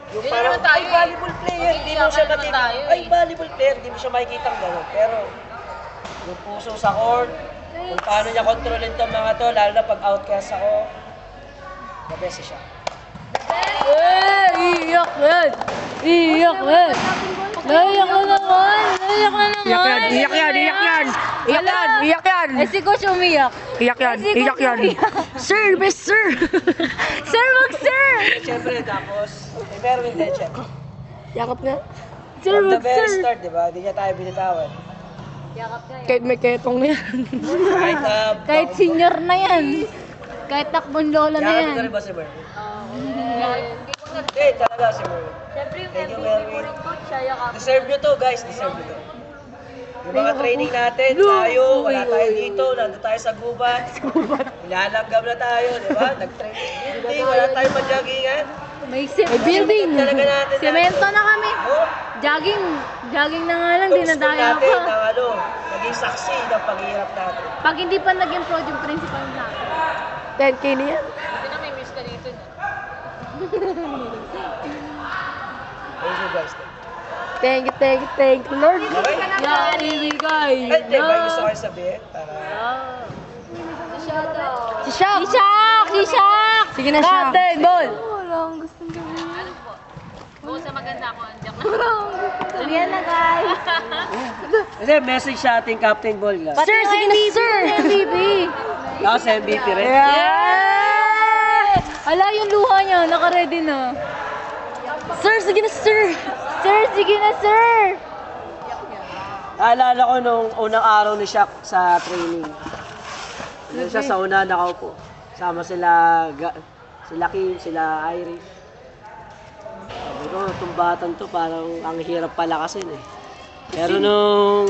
yung parang, ay, volleyball player, hindi mo siya makikita. Ay, volleyball player, hindi mo siya makikita gano'n. Pero, yung puso sa court, kung paano niya kontrolin tong mga to, lalo na pag outcast ako, the best siya. Iyak yan! Iyak yan! Naiyak na naman! Naiyak na naman! Iyak yan! Iyak yan! Eh si Coach umiyak. Iyak yan! Eh, si Iyak Coach yan! umiyak. Sir! Best sir! Sir, mag-sir! Siyempre, tapos, may Merwin din siya. Yakap nga. Sir, From the very mag-sir! start, di ba? Hindi niya tayo binitawan. Kahit may ketong na yan. Kahit, Kahit senior na yan. Kahit takbong lola na yakap yan. ko rin ba si Merwin? Hindi, talaga si Merwin. Siyempre yung Thank you, MVP ko Merwin. rin coach, siya yakap. Deserve nyo to, guys. Deserve nyo to. Yung mga training natin, tayo, wala tayo dito, nandun tayo sa gubat. Nilalanggam na tayo, di ba? Nag-training building, wala tayong majoggingan. May building. Talaga natin. Semento na kami. Oh, Jogging. Jogging na nga lang, di gusto nadaya natin pa. ng naging saksi ng paghihirap natin. Pag hindi pa naging project principal na. 10K na yan. Thank you, guys. Thank you, Lord. Okay? Yari, bigay. Ay, di ba gusto kayo sabihin? Para... Si Shaq! Si Shaq! Si Shaq! Sige na, Shaq. Captain, ball! Sabihan na, guys. Kasi message sa ating Captain Ball, guys. Sir, sige na, sir! MVP. Ako sa MVP rin. Yeah! Ala, yung luha niya, naka-ready na. Sir, sige na, sir! Sir, sige na, sir! Naalala ko nung unang araw ni Shaq sa training. Nandun siya sa una nakaupo. Sama sila Kim, sila Irish. Sabi ko, itong batang to parang ang hirap palakasin eh. Pero nung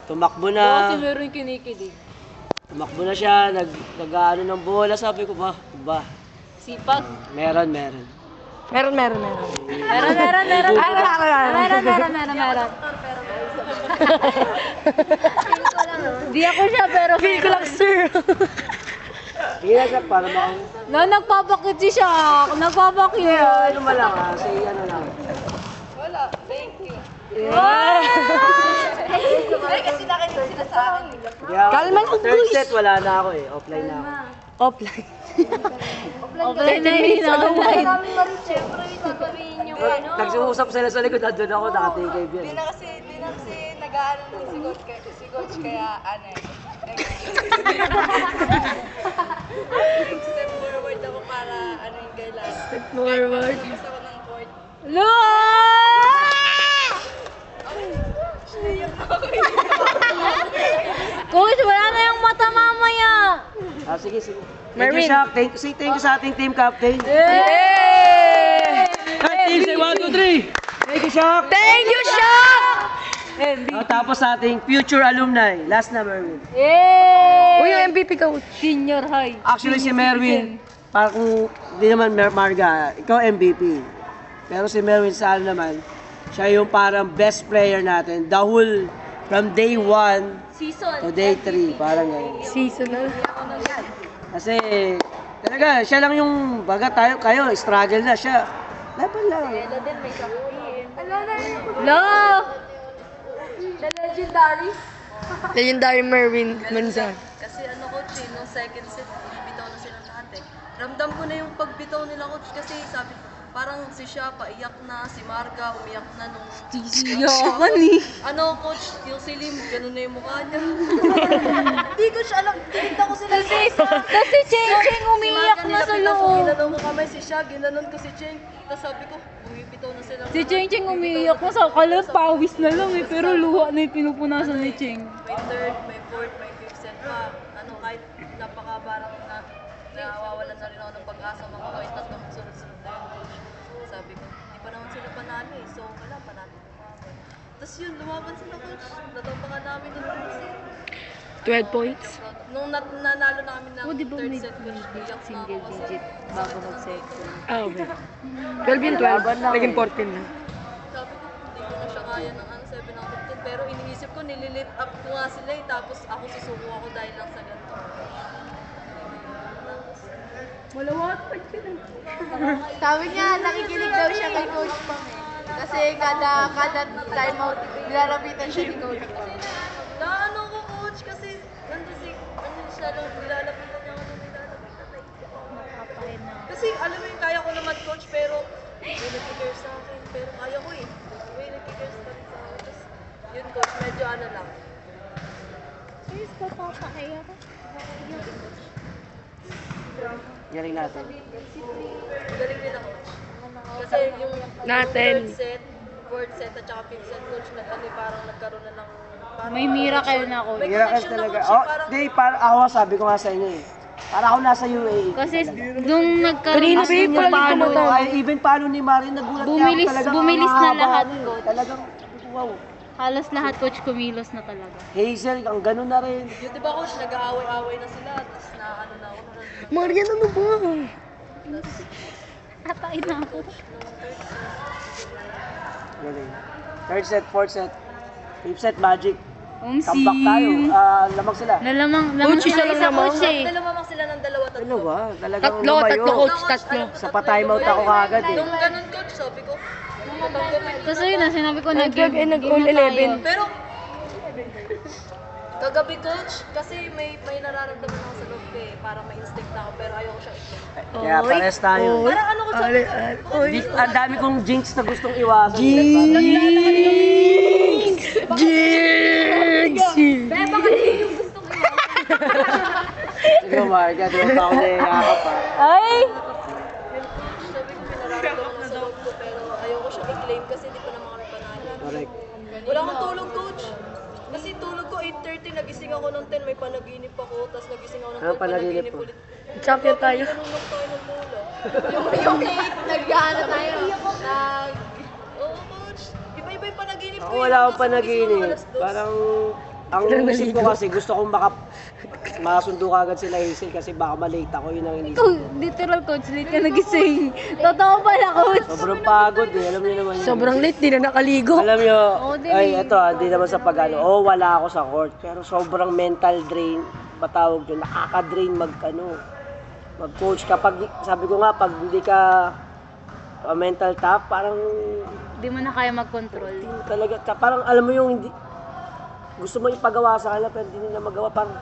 tumakbo na, meron kinikilig. tumakbo na siya, nag-ano ng bola, sabi ko ba, Sipag. meron. Meron. Meron. Di ako siya, pero Feel ko lang, sir! Hindi na siya para bang, nagpapakit si Shaq. Nagpapakit. ano mo lang say ano lang. Kalma lang, Third boys. set, wala na ako eh. Offline na ako. Offline. Offline na yun. Online. Nagsuusap sila sa likod, nandun ako, nakatigay yan. Di na kasi nag-aaral ng si coach kaya ano eh. Next step forward ako para ano yung gailan. Forward. Gusto ko ng court. Coach, wala na yung mata mamaya. Sige. Merwin. Thank you sa ating team captain. Yay! Hey, team, say 1, 2, 3. Thank you, Shaq. Thank you, Shaq! Tapos sa ating future alumni. Last na, Merwin. Yay! Uy, yung MVP coach. Senior high. Actually, si Merwin, parang hindi naman Marga, ikaw MVP. Pero si Merwin Sal naman, siya yung parang best player natin. The whole, from day 1 Season. to day 3, parang ganyan. Seasonal. Kasi, talaga, siya lang yung, kayo, struggle na siya. Laban lang. Lo! Legendary Merwin Manzan. Kasi ano coach eh, nung second set, bitaw na sila lahat eh. Ramdam ko na yung pagbitaw nila coach kasi sabi parang si Shaq paiyak na, si Marga umiyak na nung Yaman eh. ano coach, yung si Lim, ganun na yung mukha niya. Hindi ko siya alam, tinignan ko sila sa isa. Kasi Cheng umiiyak na sa loob. Ginanong ko kamay si Shaq, ginanon ko si Cheng. Tapos sabi ko, bumipitaw na sila. Si Cheng umiiyak na sa kalat, pawis na lang eh. Pero luha na yung pinupunasan ni Cheng. May third, may fourth, may fifth set pa. Ano, kahit napaka-barang nawawalan na rin ako ng pag-asa mga kahit tatlong sunod-sunod na yun. Sabi ko, di pa naman sila panalo eh. So, wala pa natin lumaban. Tapos yun, lumaban sila coach. Natapakan namin yung third set. 12 points. Nung nanalo na kami ng Oh, di ba third may set, coach, iyak na ako single kasi. digit bago mag-second? Ah, okay. 12 yung 12. Naging 14 na. Sabi ko, hindi ko na siya kaya ng 7 out of 10. Pero iniisip ko, nililift up ko nga sila eh. Tapos ako susuko ako dahil lang sa ganito. Sabi niya, nakikinig daw siya kay Coach Pam eh. Kasi kada time out, nilalapitan siya ni Coach Pam. Na ano ko, coach, kasi nandun siya lang, nilalapitan niya ako nung nilalapitan na kasi alam mo yung kaya ko naman, coach, pero may nag-care sa akin, pero kaya ko eh. May nag-care sa akin. Tapos, yun, coach, medyo ano lang. Please, papapakaya ko. Galing natin. Galing din ako. Kasi yung Natin. fourth set at saka fifth set, coach, parang nagkaroon na ng parang, May miracle na ako. May Miracle connection na, talaga. coach, Oh, parang di, para ako sabi ko nga sa inyo eh. Para ako nasa UAE. Kasi nung nagkaroon Kanina, kasi babe, ng palagi palo, ko Ay, even paano ni Marin, nagulat Bumilis- niya ako talagang bumilis ang na haba lahat, nun. coach. Talagang, wow. halos lahat coach kumilos na talaga. Hazel, ang ganun na rin. yun, di ba, coach, nag-aaway-aaway na sila, tapos na ano na ako. Marian, ano ba? Atay na ako. Galing. Third set, fourth set, fifth set, magic. Umsi. Comeback tayo. Lamang sila. Lamang Coach, isa lang isa lamang. coach eh. Dalawa sila ng dalawa, tatlo. Dalawa, talagang Tatlo, lumayo. tatlo, coach, tatlo. Sa pa-timeout ako kagad eh. Nung ganun, coach, sabi ko, Tapos yun na, sinabi ko nag-all 11. pero, kagabi, coach, kasi may nararamdaman ako sa loob ko eh, parang may instinct na ako, pero ayoko siya i-claim. Kaya pares tayo. Parang ano ko sabi ko, Ang dami kong jinx na gustong iwasan. Sige, Marga, di ba ako naiyakap pa? Ay! sabi ko, may nararamdaman ako sa loob ko, pero ayoko siya i-claim kasi hindi pa naman kami panalo. Correct. Wala akong tulog, coach. Kasi tulog ko 8:30, nagising ako ng 10, may panaginip ako, tapos nagising ako ng 12, Ano panaginip mo? ulit. Champion tayo. Nanunok tayo ng bola. Yung 8, nag-ano tayo. Oo, coach. Iba-iba yung panaginip ko. Ako wala akong panaginip. Parang, ang isip ko kasi gusto kong masundo kagad sila Hazel kasi baka malate ako, yun ang inisip. Ikaw, literal coach, late ka nagising. Totoo pala coach. Sobrang pagod eh, alam niyo naman yun. Sobrang late, di na nakaligo. Alam niyo, Oo, di. ay eto hindi naman sa pag-ano, wala ako sa court, pero sobrang mental drain, patawag yun, nakaka-drain mag-coach. Kapag, sabi ko nga, pag hindi ka mental tough, parang, Hindi mo na kaya mag-control. talaga, parang alam mo yung, hindi, gusto mo ipagawa sa kanila, pero hindi nila magawa, parang,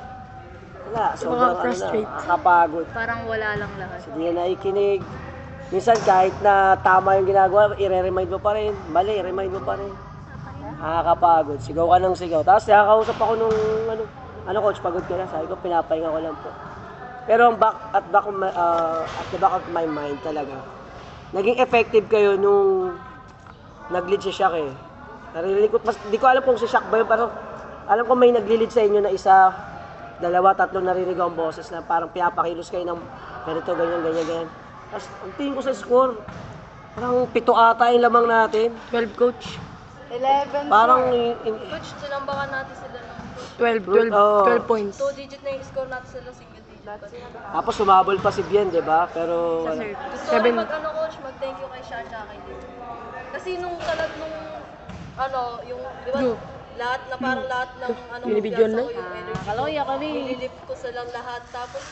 wala, sobrang frustrate. nakakapagod. Parang wala lang lahat. Hindi na naikinig. Minsan kahit na tama yung ginagawa, i-remind mo pa rin. Mali, i-remind mo pa rin. Nakakapagod. Sigaw ka ng sigaw. Tapos nakakausap ako nung coach, pagod ka na. Sabi ko, pinapahinga ko lang po. Pero ang at the back of my mind talaga, naging effective kayo nung nag-lead si Shaq eh. Naririnig ko, di ko alam kung si Shaq ba yun, pero alam ko may nag-lead sa inyo na isa, dalawa, tatlo narinig ang boses na parang pinapakilos kayo ng ganito, ganyan. Tapos, ang tingin ko sa score, parang 7 ata yung lamang natin. 12, coach. 11. Parang, Coach, sinambakan natin sila ng 12 Oo. points. 2 digit na yung score natin sila, single digit. tapos sumabol pa si Bien, di ba? Pero, Gusto ko Seven. coach, mag-thank you kay Shasha, kay Lil. Kasi nung yung, di ba, lahat na parang lahat ng Binibidyoan kumpiyansa na? ko, yung energy Kaloya kami. nililip ko silang lahat. Tapos,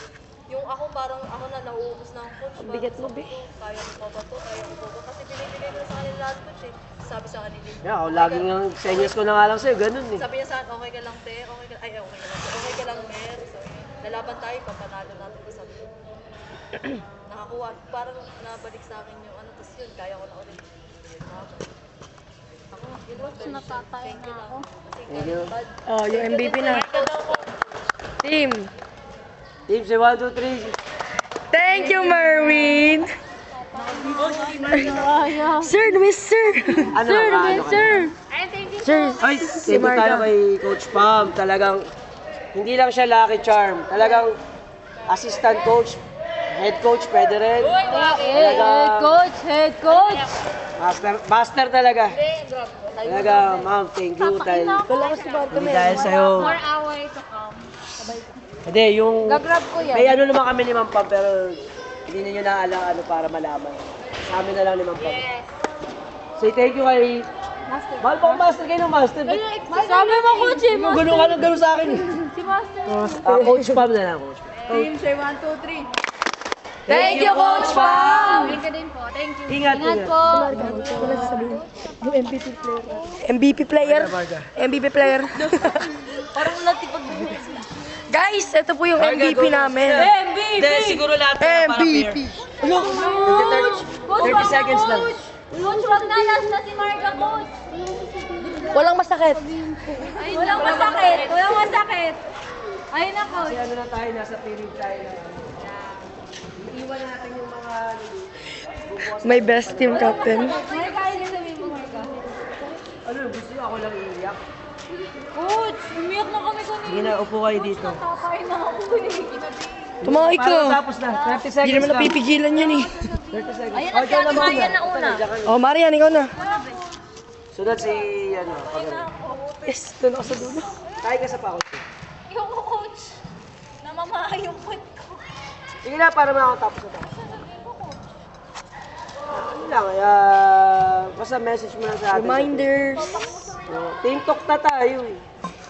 yung ako parang ako na nauubos na ang coach. Ang bigat mo, be. Kaya ko ba to? Kaya ko ba? Kasi binibigay ko sa kanila lahat, coach eh. Sabi sa kanila. yeah, ako laging ang senyas ko na nga lang sa'yo, ganun eh. Sabi niya sa akin, okay ka lang, te. Okay ka lang. Okay ka lang, Mer. Sabi niya, lalaban tayo, papanalo natin ko sabi niya. Nakakuha, parang nabalik sa akin yung ano, tapos yun, kaya ko na ulit. Ako, yun lang, very natatay thank you na lang. ako. Kasi Thank you. bad. Oh, yung MVP na. Team. Team, say 1, 2, 3. Thank you, Merwin. Sir, Mister. Ano, Sir, ano, Ben, ano, sir. Sir, Ay, si thank you tayo Marga. kay Coach Pam. Talagang, hindi lang siya lucky charm. Talagang, assistant coach, head coach, pwede rin. Head coach. Master talaga. Talaga, ma'am, thank you. Hindi dahil sa'yo. More hour to come. Hindi, yung... Gagrab ko yan. May ano naman kami ni Ma'am Pam, pero hindi ninyo naalang ano para malaman. Sa amin na lang ni Ma'am Pam. Say thank you kay... Mahal pa akong master kayo ng master. Sabi mo coach eh. Gano'n ka ng gano'n sa akin. Si Master. Coach Pam na lang, Coach Pam. Team, say 1, 2, 3. Thank you, Coach Pam! Thank you din po. Thank you. Ingat, ingat. po. Yung MVP player. MVP player. Parang natipag Guys, ito po yung MVP namin. Hindi, siguro lahat na para fair. Coach! 30 seconds lang. Coach, wag na. Last na si Marga, Coach. Walang masakit. Walang masakit. Walang masakit. Ayun na, Coach. Kasi ano na tayo, nasa period tayo na. Iwan natin yung mga... My best team captain. Marga, ayun yung sabihin mo, Marga. Ano, gusto nyo ako lang iiyak? Coach, umiyak na kami kanina. Sige na, upo kayo dito. Tatay na ako eh. Tumakay ka. Parang tapos na, 30 Hindi seconds naman lang. napipigilan yan eh. 30 seconds. Ayun na si Ate Marian na una. Oh, Marian, ikaw na. Sunod si, ano, pagano. Yes, doon ako sa dulo. Tayo ka sa pakot. Yung Coach, namamaha yung foot ko. Sige na, para makakatapos na tayo. Ano lang, basta message mo lang sa atin. Reminders. Team talk na tayo eh.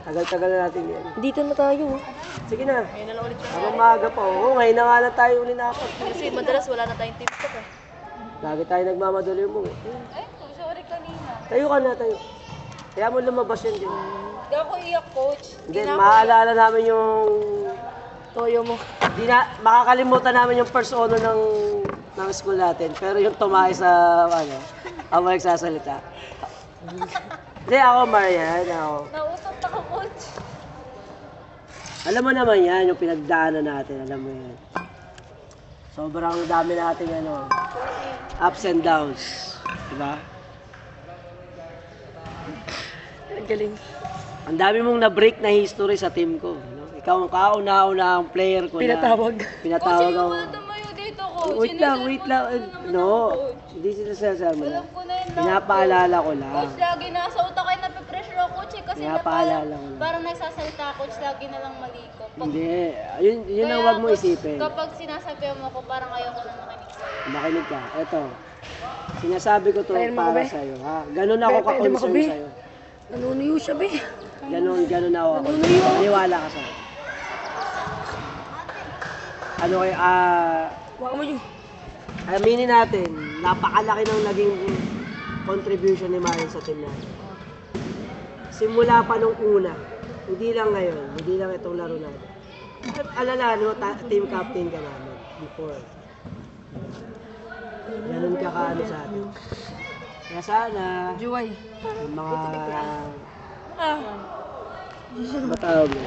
Tagal-tagal na natin yan. Dito na tayo. Sige na. Habang maaga pa. Oo, ngayon na nga lang tayo uli nakapag. Kasi madalas wala na tayong tips ko eh. Lagi tayo nagmamadali mo eh. Ay, sorry kanina. Tayo ka na, tayo. Kaya mo lumabas yan din. Hindi ako iyak, Coach. Hindi, maalala namin yung... Toyo mo. Di na, makakalimutan namin yung first honor ng school natin. Pero yung tumahay sa, ano, ako nagsasalita. Hindi, ako, Marian, ako. Nautot ako, Coach. Alam mo naman yan, yung pinagdaanan natin, alam mo yan. Sobrang dami nating, ano, ups and downs. Diba? Galing. Ang dami mong na-break na history sa team ko. No? Ikaw ang kauna-una ang player ko Pinatawag. Pinatawag ako. Tumayo dito, Coach. Wait lang. No, hindi sila mo na. Alam ko na yun. Pinapaalala ko lang. Coach, lagi nasa utak ay napipressure ako, Coach. Kasi Pinapaalala ko lang. parang nagsasalita, Coach, lagi na lang mali ko. Hindi. Yun ang wag mo isipin. Kapag sinasabihan mo ako, parang ayaw ko na makinig sa'yo. Makinig ka. Eto. Sinasabi ko to Tayo mo, para be. sa'yo, ha? Ganun ako Be, pwede mo, ka-concern be. sa'yo. Nanunuyo siya, be. Ganun ako. Maniwala ka sa akin. Ano kayo, Waka mo yun. aminin natin, napakalaki ng naging contribution ni Marian sa team natin. Simula pa nung una, hindi lang ngayon, hindi lang itong laro natin. At alalahan mo, team captain ka namin before. Ganun ka kaano sa atin. Kaya sana, Juway. yung mga matawag mo,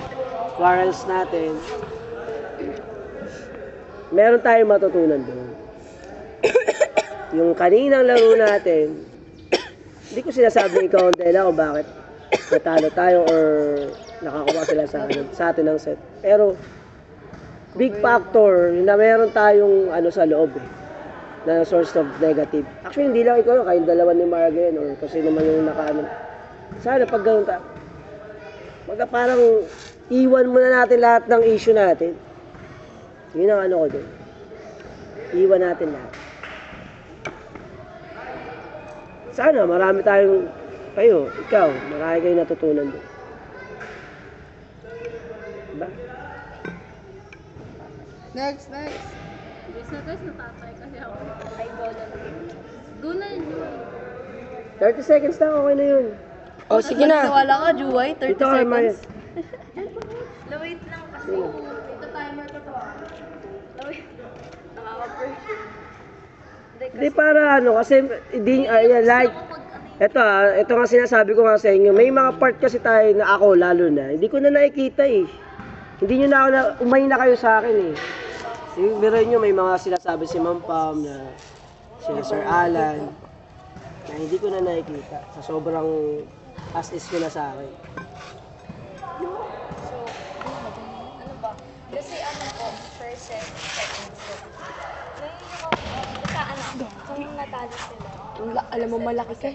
quarrels natin, meron tayong matutunan doon. Yung kaninang laro natin, hindi ko sinasabi ikaw ang dahilan kung bakit natalo tayo or nakakuha sila sa atin ng set. Pero, big factor na meron tayong ano sa loob eh, na source of negative. Actually, hindi lang ikaw, kayong dalawa ni Marga yun, or kasi naman yung nakaano. Sana pag ganun parang iwan muna natin lahat ng issue natin. Yun ang ano ko doon. Iwan natin lahat. Sana marami tayong, ikaw, marami kayong natutunan doon. Diba? Next. Guys na guys, natatay kasi ako. Ay, bola. Go na yun. 30 seconds lang, okay na yun. Oh, sige na. Wala ka, Juway. 30 Ito kay Maya. Wait lang kasi. Ito timer ko to. Wait. Nakaka-pressure. Hindi para ano, kasi hindi, like, ito nga sinasabi ko nga sa inyo, may mga part kasi tayo na ako lalo na, hindi ko na nakikita eh. Hindi nyo na ako umay na kayo sa akin eh. Biruin nyo, may mga sinasabi si Ma'am Pam na sila Sir Alan, na hindi ko na nakikita. Sa sobrang as is ko na sa akin. Ano ba? Kasi ano po, first set, second set. Ngayon ako, sa ano, kung natalo sila. Alam mo, malaki ka.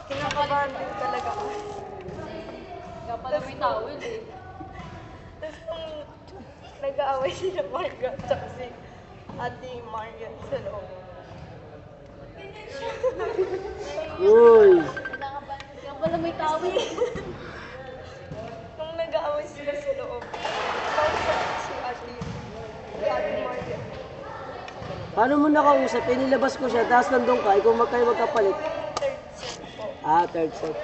Kinakabahan din talaga ako. Kaya pala may towel eh. Tapos nung nag-aaway sila Marga at si Ate Marian sa loob. Uy! Kaya pala may towel eh. Nung nag-aaway sila sa loob, kausap si Ate kay Ate Maria. Paano mo nakausap? Eh, nilabas ko siya, tapos nandun ka, ikaw kayo magkapalit. Third set po. Third set.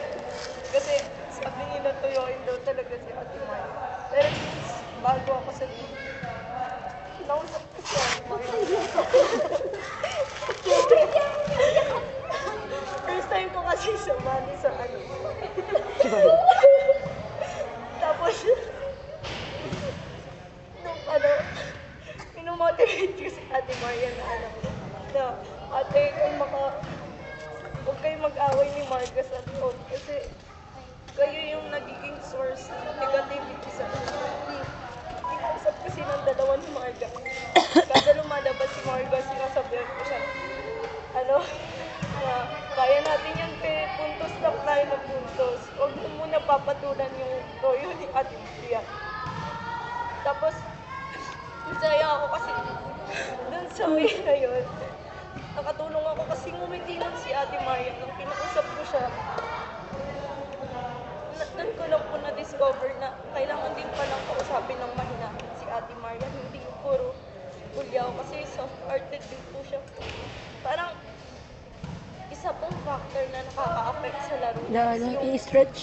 Kasi sabi nila tuyuin daw talaga si Ate Maria. Pero bago ako sa team, nausap ko siya. First time ko kasi sumali sa ano. Tapos, nung ano, minumotivate ko si Ate Maria na ano, na ate, huwag kayo mag-away ni Marga sa phone kasi kayo yung nagiging source ng negativity sa team. Kinausap kasi ng dalawa ni Marga. Kada lumalabas si Marga, sinasabihan ko siya, ano, na kaya natin yan puntos lang tayo ng puntos. Huwag mo muna papatulan yung toyo ni Ate Maria. Tapos, masaya ako kasi dun sa way na yun, nakatulong ako kasi ngumiti nun si Ate Maria. Nung kinausap ko siya, doon ko lang po na-discover na kailangan din palang kausapin ng mahinahin si Ate Maria. Hindi yung puro bulyaw kasi soft-hearted din po siya. Parang isa pong factor na nakaka-affect sa laro niya is yung I-stretch.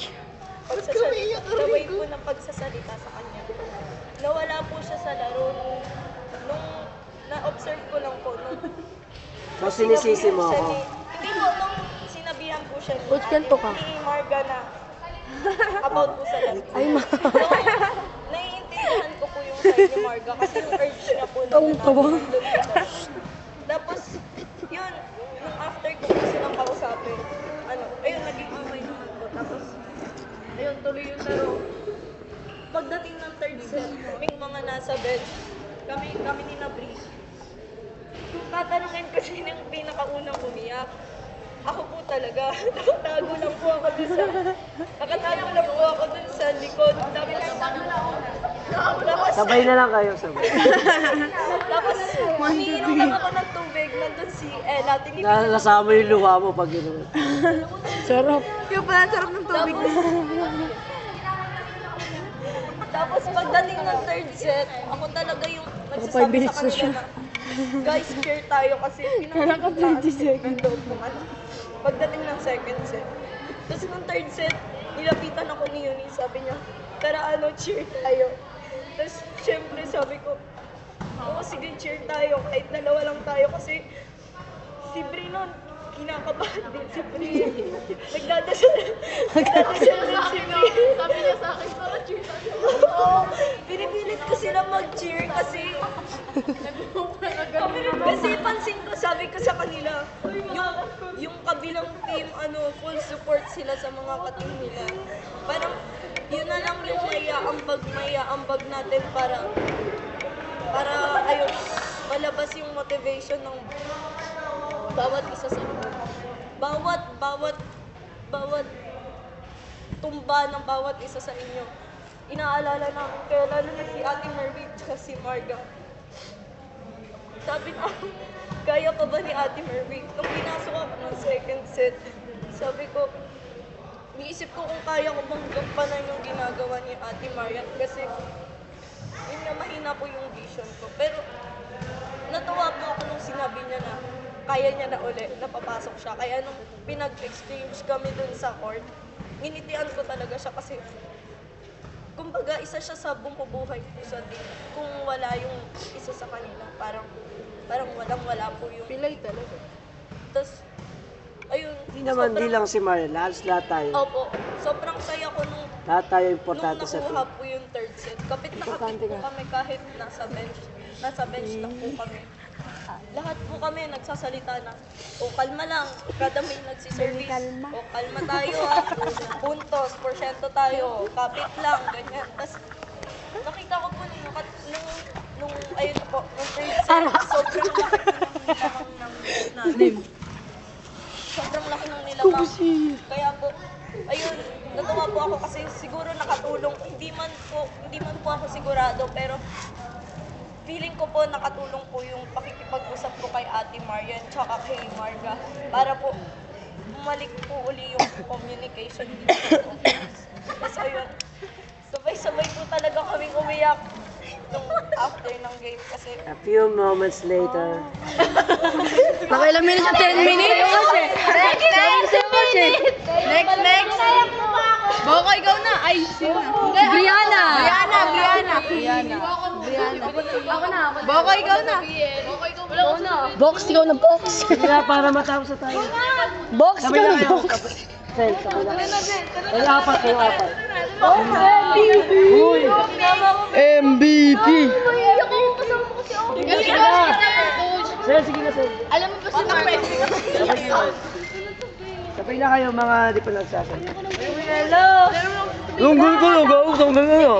pagsasalita. Sabay po ng pagsasalita sa kanya. Nawala po siya sa laro nung na-observe ko lang po nung So, sinisisi mo siya ako. hindi po, nung sinabihan po siya Coach, ganito ka. ni Marga na about po sa laro. Ay, ma. Naiintindihan ko po yung side ni Marga kasi yung urge niya po na Tawang-tawa. nandun dito. Tapos, yun, nung after ko po silang kausapin, ano, ayun, naging okay naman po. Tapos, ayun, tuloy yung laro. Pagdating ng third set, kaming mga nasa bench, kami ni Nabri. Kung tatanungin ko sino yung pinakaunang umiyak, ako po talaga. Nakatago lang po ako dun sa likod. Tapos, Sabay na lang kayo, sabay. tapos, umiinom lang ako ng tubig. Nandun si Ella. Tinipid Nasama yung luha mo pag gano'n. Sarap. Yung pala, sarap ng tubig. Tapos pagdating ng third set, ako talaga yung 5 nagsasabi minutes sa na siya. kanila na, guys, cheer tayo kasi pinakataas ng loob ng ano. Pagdating ng second set. Tapos nung third set, nilapitan ako ni Eunice, sabi niya, tara ano, cheer tayo. Tapos syempre sabi ko, oo sige, cheer tayo, kahit dalawa lang tayo kasi si Bri nun, kinakabahan din si Bri. Nagdadasal din si Bri. Sabi niya sa akin, para cheer tayo. Oo, pinipilit ko sila mag-cheer kasi pansin ko, sabi ko sa kanila, yung kabilang team, full support sila sa mga kating nila. Parang, yun na lang yung maiaambag natin para ayun, malabas yung motivation ng bawat isa sa group. Bawat tumba ng bawat isa sa inyo. Inaalala namin, kaya lalo na si Ate Marvin at si Marga. Sabi na, kaya pa ba ni Ate Marvin? Nung pinasok ako ng second set, sabi ko, niisip ko kung kaya ko bang gampanan yung ginagawa ni Ate Maria kasi yun nga, mahina po yung vision ko. Pero natuwa po ako nung sinabi niya na kaya niya na uli, napapasok siya. Kaya nung pinag-exchange kami dun sa court, nginitian ko talaga siya kasi kumbaga isa siya sa bumubuhay po sa team. Kung wala yung isa sa kanila, parang walang-wala po yung Pilay talaga. Tapos, ayun. Di lang si Mariel, lahat tayo. Opo, sobrang saya ko nung Lahat tayo importante nung sa nakuha team. po yung third set. Kapit na kapit po kami kahit nasa bench. Nasa bench lang po kami. Lahat po kami nagsasalita na, o kalma lang, kada may nagsiservice. O kalma tayo puntos, porsyento tayo, kapit lang, ganyan. Tapos nakita ko po nung ayun po, nung third set, sobrang laki ng natin. Sobrang laki ng nilamang. Kaya po, ayun, natuwa po ako kasi siguro nakatulong. Hindi man po ako sigurado, pero feeling ko po nakatulong po yung pakikipag-usap ko kay Ate Marian tsaka kay Marga para po bumalik po uli yung communication dito sa office. Tapos ayun, sabay-sabay po talaga kaming umiyak nung after after ng game kasi A few moments later. Nakailang minutes siya? 10 minutes? Next. Boko, ikaw na. Ay, sino? Brianna! Boko, ikaw na. Box, ikaw na box. Kaya para matapos na tayo. Box, Sabay ikaw na na kayo. box. Sen, sabay na kayo. Ay, apat kayo, apat. Uy! MVP! Sen, sige na, Sen. Alam mo ba si Mark? Sabay na kayo mga di pa nagsasabi. Tunggal ko, tunggal ko.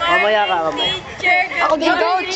Mamaya ka, mamaya. Ako din, coach.